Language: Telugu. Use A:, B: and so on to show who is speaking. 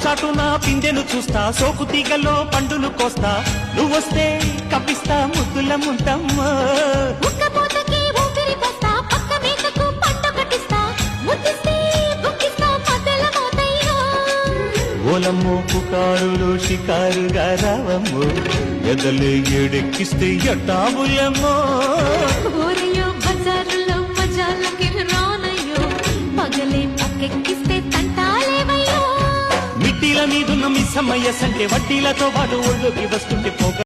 A: చాటున పిందెను చూస్తా, సోకు తీగల్లో పండును కోస్తా, నువ్వొస్తే కప్పిస్తా ముద్దుల ముంతమ్మో. ఓలమ్మో పుకారులు షికారుగా రావమ్మో, ఎదలే ఏడెక్కిస్తే ఎట్టాబులమ్మో.
B: ఊరయ్యో బజారులో మజాలకి రానయ్యో, పగలే పక్కెక్కిస్తే తంటాలేవయ్యో.
A: మిట్టిల మీదున్న మిస్సమ్మయ్య సంటే వడ్డీలతో పాటు ఒళ్ళోకి వస్తుంటే పోగ